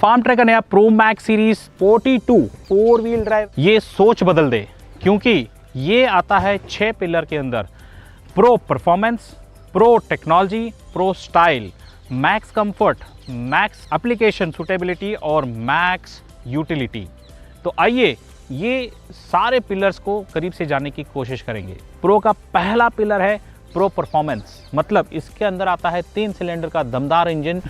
Farm track का नया pro max series 42 four wheel drive ये सोच बदल दे, क्योंकि ये आता है 6 पिलर के अंदर। Pro performance, pro technology, pro style, max comfort, max application suitability और मैक्स यूटिलिटी। तो आइए ये सारे पिलर्स को करीब से जानने की कोशिश करेंगे। प्रो का पहला पिलर है प्रो परफॉर्मेंस, मतलब इसके अंदर आता है 3 सिलेंडर का दमदार इंजन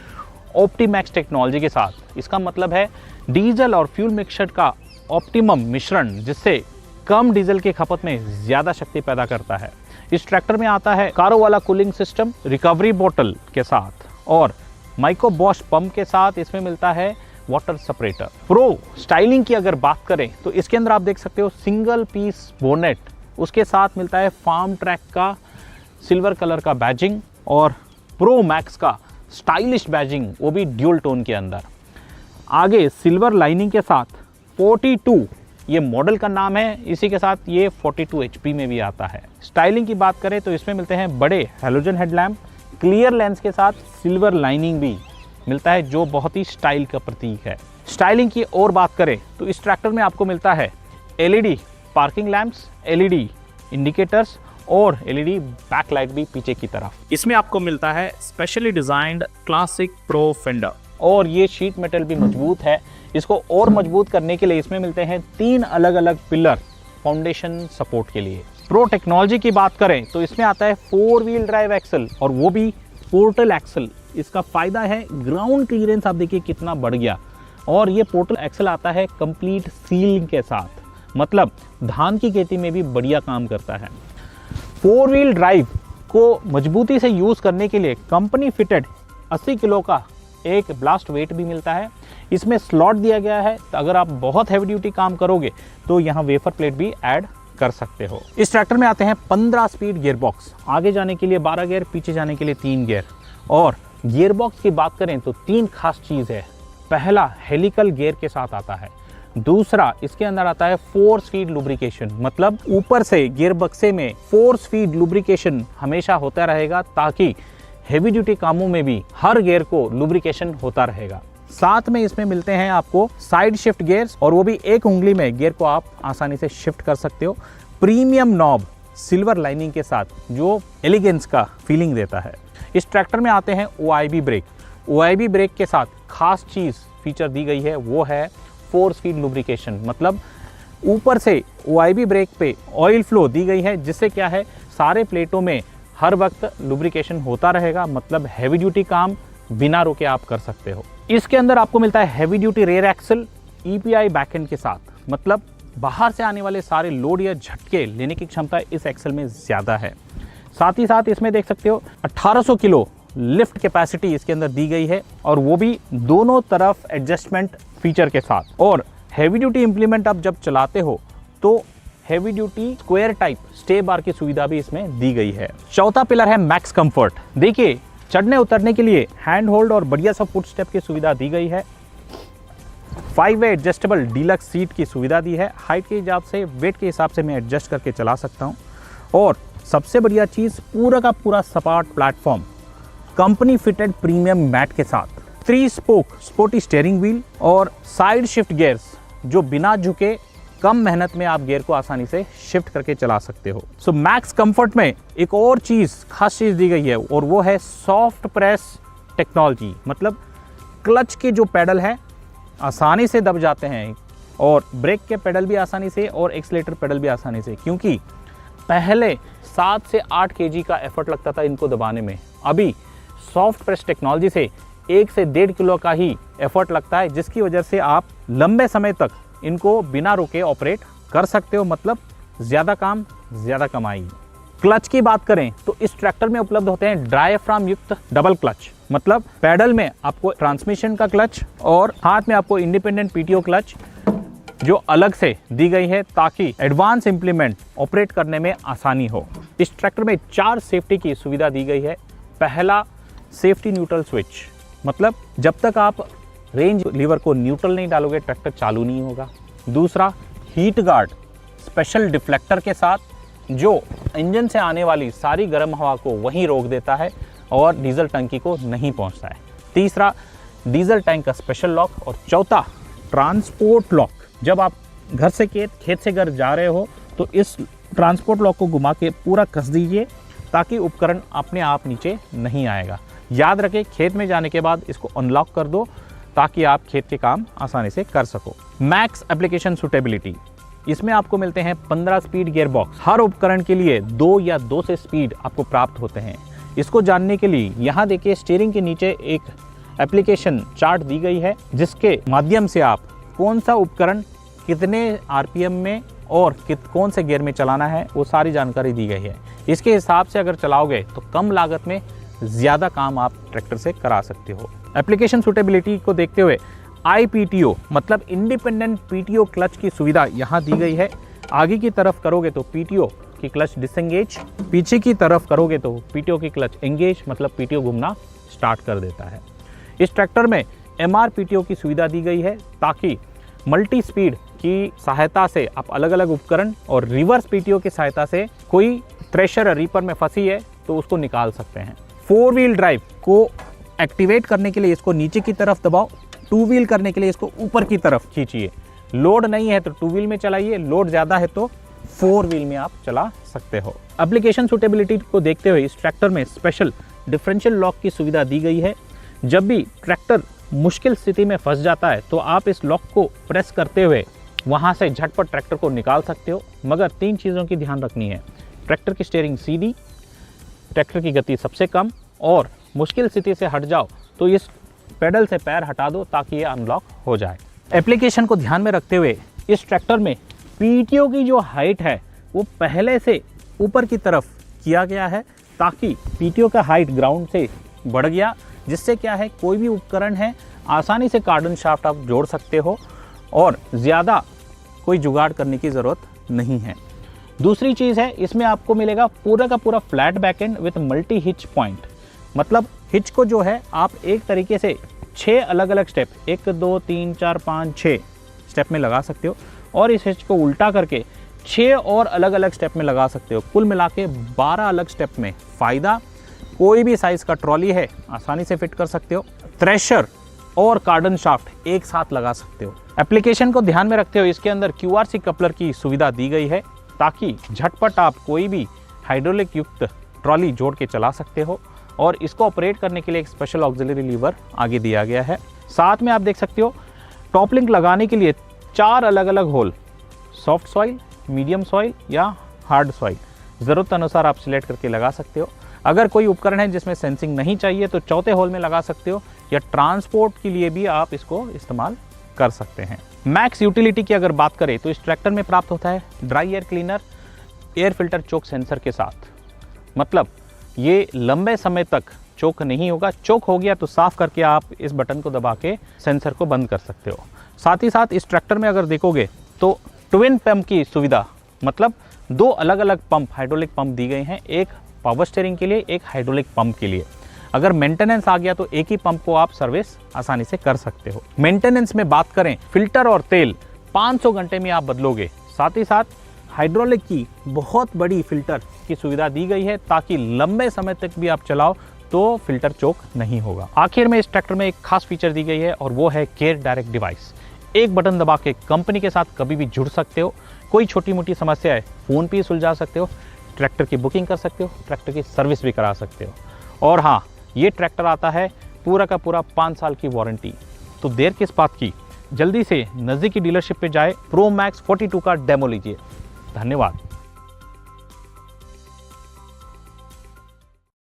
ऑप्टीमैक्स टेक्नोलॉजी के साथ। इसका मतलब है डीजल और फ्यूल मिक्सचर का ऑप्टिमम मिश्रण, जिससे कम डीजल की खपत में ज़्यादा शक्ति पैदा करता है। इस ट्रैक्टर में आता है कारो वाला कूलिंग सिस्टम रिकवरी बोतल के साथ और माइक्रो बॉश पंप के साथ इसमें मिलता है वाटर सेपरेटर। प्रो स्टाइलिंग की अगर बात करें तो इसके अंदर आप देख सकते हो सिंगल पीस बोनेट, उसके साथ मिलता है फार्म ट्रैक का सिल्वर कलर का बैजिंग और प्रो मैक्स का स्टाइलिश बैजिंग, वो भी ड्यूल टोन के अंदर। आगे सिल्वर लाइनिंग के साथ 42 ये मॉडल का नाम है, इसी के साथ ये 42 HP में भी आता है। स्टाइलिंग की बात करें तो इसमें मिलते हैं बड़े हेलोजन हेडलैम्प, क्लियर लेंस के साथ सिल्वर लाइनिंग भी मिलता है, जो बहुत ही स्टाइल का प्रतीक है। स्टाइलिंग की और बात करें तो इस ट्रैक्टर में आपको मिलता है LED parking lamps, LED indicators और LED बैकलाइट भी पीछे की तरफ। इसमें आपको मिलता है specially designed classic pro fender और ये शीट मेटल भी मजबूत है। इसको और मजबूत करने के लिए इसमें मिलते हैं 3 अलग अलग पिलर फाउंडेशन सपोर्ट के लिए। प्रो टेक्नोलॉजी की बात करें तो इसमें आता है 4 व्हील ड्राइव एक्सल और वो भी पोर्टल एक्सल। इसका फायदा है ग्राउंड क्लियरेंस, आप देखिए कितना बढ़ गया। और ये पोर्टल एक्सल आता है कंप्लीट सीलिंग के साथ, मतलब धान की खेती में भी बढ़िया काम करता है। 4 व्हील ड्राइव को मजबूती से यूज करने के लिए कंपनी फिटेड 80 किलो का एक ब्लास्ट वेट भी मिलता है। इसमें स्लॉट दिया गया है, तो अगर आप बहुत हैवी ड्यूटी काम करोगे तो यहाँ वेफर प्लेट भी ऐड कर सकते हो। इस ट्रैक्टर में आते हैं 15 स्पीड गियर बॉक्स, आगे जाने के लिए 12 गियर, पीछे जाने के लिए 3 गियर। और गियर बॉक्स की बात करें तो 3 खास चीज है। पहला हेलिकल गियर के साथ आता है, दूसरा इसके अंदर आता है 4 स्पीड लुब्रिकेशन, मतलब ऊपर से गियर बक्से में 4 स्पीड लुब्रिकेशन हमेशा होता रहेगा, ताकि हेवी ड्यूटी कामों में भी हर गियर को लुब्रिकेशन होता रहेगा। साथ में इसमें मिलते हैं आपको साइड शिफ्ट गियर्स और वो भी एक उंगली में गियर को आप आसानी से शिफ्ट कर सकते हो। प्रीमियम नॉब सिल्वर लाइनिंग के साथ, जो एलिगेंस का फीलिंग देता है। इस ट्रैक्टर में आते हैं OIB ब्रेक। OIB ब्रेक के साथ खास चीज फीचर दी गई है, वो है 4 स्पीड लुब्रिकेशन, मतलब ऊपर से OIB ब्रेक पे ऑयल फ्लो दी गई है, जिससे क्या है सारे प्लेटों में हर वक्त लुब्रिकेशन होता रहेगा, मतलब हैवी ड्यूटी काम बिना रुके आप कर सकते हो। इसके अंदर आपको मिलता है heavy duty rear axle EPI backend के साथ, मतलब बाहर से आने वाले सारे लोड या झटके लेने की क्षमता इस एक्सल में ज्यादा है। साथ ही साथ इसमें देख सकते हो 1800 किलो लिफ्ट कैपेसिटी इसके अंदर दी गई है, और वो भी दोनों तरफ एडजस्टमेंट फीचर के साथ। और हैवी ड्यूटी इंप्लीमेंट आप जब चलाते हो तो heavy duty square type stay bar की सुविधा भी इसमें दी गई है। चौथा पिलर है मैक्स कंफर्ट। देखिए चढ़ने उतरने के लिए हैंड होल्ड और बढ़िया सा फुट स्टेप की सुविधा दी गई है। 5 वे एडजस्टेबल डीलक्स सीट की सुविधा दी है। हाइट के हिसाब से, वेट के हिसाब से मैं एडजस्ट करके चला सकता हूँ। और सबसे बढ़िया चीज, पूरा का पूरा सपाट platform company fitted premium mat के साथ, 3 स्पोक स्पोर्टी स्टीयरिंग व्हील और साइड शिफ्ट गियर्स, जो बिना झुके कम मेहनत में आप गियर को आसानी से शिफ्ट करके चला सकते हो। सो मैक्स कंफर्ट में एक और चीज, खास चीज दी गई है, और वो है सॉफ्ट प्रेस टेक्नोलॉजी, मतलब क्लच के जो पेडल है आसानी से दब जाते हैं, और ब्रेक के पेडल भी आसानी से, और एक्सीलरेटर पेडल भी आसानी से, क्योंकि पहले 7 से 8 kg का एफर्ट लगता था इनको दबाने में। अभी सॉफ्ट प्रेस टेक्नोलॉजी से 1 से 1.5 किलो का ही एफर्ट लगता है, जिसकी वजह से आप लंबे समय तक इनको बिना रुके ऑपरेट कर सकते हो, मतलब ज्यादा काम ज्यादा कमाई। क्लच की बात करें तो इस ट्रैक्टर में उपलब्ध होते हैं डायाफ्राम युक्त डबल क्लच, मतलब पैडल में आपको ट्रांसमिशन का क्लच और हाथ में आपको इंडिपेंडेंट PTO क्लच, जो अलग से दी गई है ताकि एडवांस इंप्लीमेंट ऑपरेट करने में आसानी हो। इस ट्रैक्टर में 4 सेफ्टी की सुविधा दी गई है। पहला, सेफ्टी न्यूट्रल स्विच, मतलब जब तक आप रेंज लीवर को न्यूट्रल नहीं डालोगे ट्रैक्टर चालू नहीं होगा। दूसरा, हीट गार्ड स्पेशल डिफ्लेक्टर के साथ, जो इंजन से आने वाली सारी गर्म हवा को वहीं रोक देता है और डीजल टंकी को नहीं पहुंचता है। तीसरा, डीजल टैंक का स्पेशल लॉक और चौथा ट्रांसपोर्ट लॉक। जब आप घर से खेत से घर जा रहे हो तो इस ट्रांसपोर्ट लॉक को घुमा के पूरा कस दीजिए ताकि उपकरण अपने आप नीचे नहीं आएगा। याद रखें, खेत में जाने के बाद इसको अनलॉक कर दो ताकि आप खेत के काम आसानी से कर सको। मैक्स एप्लीकेशन सूटेबिलिटी, इसमें आपको मिलते हैं 15 स्पीड गियर बॉक्स। हर उपकरण के लिए 2 या 2 से स्पीड आपको प्राप्त होते हैं। इसको जानने के लिए यहाँ देखिए स्टीयरिंग के नीचे एक एप्लीकेशन चार्ट दी गई है जिसके माध्यम से आप कौन सा उपकरण कितने आरपीएम में और कौन से गियर में चलाना है वो सारी जानकारी दी गई है। इसके हिसाब से अगर चलाओगे तो कम लागत में ज़्यादा काम आप ट्रैक्टर से करा सकते हो। एप्लीकेशन सूटेबिलिटी को देखते हुए IPTO मतलब इंडिपेंडेंट PTO क्लच की सुविधा यहाँ दी गई है। आगे की तरफ करोगे तो PTO की क्लच डिसएंगेज, पीछे की तरफ करोगे तो PTO की क्लच एंगेज मतलब PTO घूमना स्टार्ट कर देता है। इस ट्रैक्टर में MRPTO की सुविधा दी गई है ताकि मल्टी स्पीड की सहायता से आप अलग अलग उपकरण और रिवर्स PTO की सहायता से कोई थ्रेशर रीपर में फंसी है तो उसको निकाल सकते हैं। 4 व्हील ड्राइव को एक्टिवेट करने के लिए इसको नीचे की तरफ दबाओ, 2 व्हील करने के लिए इसको ऊपर की तरफ खींचिए। लोड नहीं है तो 2 व्हील में चलाइए, लोड ज़्यादा है तो 4 व्हील में आप चला सकते हो। एप्लीकेशन सूटेबिलिटी को देखते हुए इस ट्रैक्टर में स्पेशल डिफरेंशियल लॉक की सुविधा दी गई है। जब भी ट्रैक्टर मुश्किल स्थिति में फंस जाता है तो आप इस लॉक को प्रेस करते हुए वहाँ से झटपट ट्रैक्टर को निकाल सकते हो। मगर 3 चीज़ों की ध्यान रखनी है, ट्रैक्टर की स्टीयरिंग सीधी, ट्रैक्टर की गति सबसे कम और मुश्किल स्थिति से हट जाओ तो इस पेडल से पैर हटा दो ताकि ये अनलॉक हो जाए। एप्लीकेशन को ध्यान में रखते हुए इस ट्रैक्टर में PTO की जो हाइट है वो पहले से ऊपर की तरफ किया गया है ताकि PTO का हाइट ग्राउंड से बढ़ गया, जिससे क्या है कोई भी उपकरण है आसानी से कार्डन शाफ्ट आप जोड़ सकते हो और ज़्यादा कोई जुगाड़ करने की ज़रूरत नहीं है। दूसरी चीज़ है, इसमें आपको मिलेगा पूरा का पूरा flat backend with multi hitch point. मतलब हिच को जो है आप एक तरीके से 6 अलग अलग स्टेप 1 2 3 4 5 6 स्टेप में लगा सकते हो और इस हिच को उल्टा करके 6 और अलग अलग स्टेप में लगा सकते हो। कुल मिला के 12 अलग स्टेप में फ़ायदा। कोई भी साइज़ का ट्रॉली है आसानी से फिट कर सकते हो। थ्रेशर और कार्डन शाफ्ट एक साथ लगा सकते हो। एप्लीकेशन को ध्यान में रखते हुए इसके अंदर QRC कपलर की सुविधा दी गई है ताकि झटपट आप कोई भी हाइड्रोलिक युक्त ट्रॉली जोड़ के चला सकते हो और इसको ऑपरेट करने के लिए एक स्पेशल ऑक्सिलरी लीवर आगे दिया गया है। साथ में आप देख सकते हो टॉप लिंक लगाने के लिए 4 अलग अलग hole, soft soil, medium soil या हार्ड सॉइल, ज़रूरत अनुसार आप सिलेक्ट करके लगा सकते हो। अगर कोई उपकरण है जिसमें सेंसिंग नहीं चाहिए तो चौथे होल में लगा सकते हो या ट्रांसपोर्ट के लिए भी आप इसको इस्तेमाल कर सकते हैं। मैक्स यूटिलिटी की अगर बात करें तो इस ट्रैक्टर में प्राप्त होता है dry air cleaner, air filter choke sensor के साथ। मतलब ये लंबे समय तक चोक नहीं होगा, चोक हो गया तो साफ करके आप इस बटन को दबा के सेंसर को बंद कर सकते हो। साथ ही साथ इस ट्रैक्टर में अगर देखोगे तो ट्विन पंप की सुविधा, मतलब 2 अलग अलग पंप, हाइड्रोलिक पंप दी गए हैं, एक पावर स्टीयरिंग के लिए, एक हाइड्रोलिक पंप के लिए। अगर मेंटेनेंस आ गया तो एक ही पंप को आप सर्विस आसानी से कर सकते हो। मेंटेनेंस में बात करें, फिल्टर और तेल 500 घंटे में आप बदलोगे। साथ ही साथ हाइड्रोलिक की बहुत बड़ी फिल्टर की सुविधा दी गई है ताकि लंबे समय तक भी आप चलाओ तो फिल्टर चोक नहीं होगा। आखिर में इस ट्रैक्टर में एक खास फीचर दी गई है और वो है केयर डायरेक्ट डिवाइस। एक बटन दबा के कंपनी के साथ कभी भी जुड़ सकते हो। कोई छोटी मोटी समस्या है फ़ोन पे ही सुलझा सकते हो, ट्रैक्टर की बुकिंग कर सकते हो, ट्रैक्टर की सर्विस भी करा सकते हो। और हाँ, ये ट्रैक्टर आता है पूरा का पूरा 5 साल की वारंटी। तो देर किस बात की, जल्दी से नज़दीकी डीलरशिप पे जाए, प्रो मैक्स 42 का डेमो लीजिए। धन्यवाद।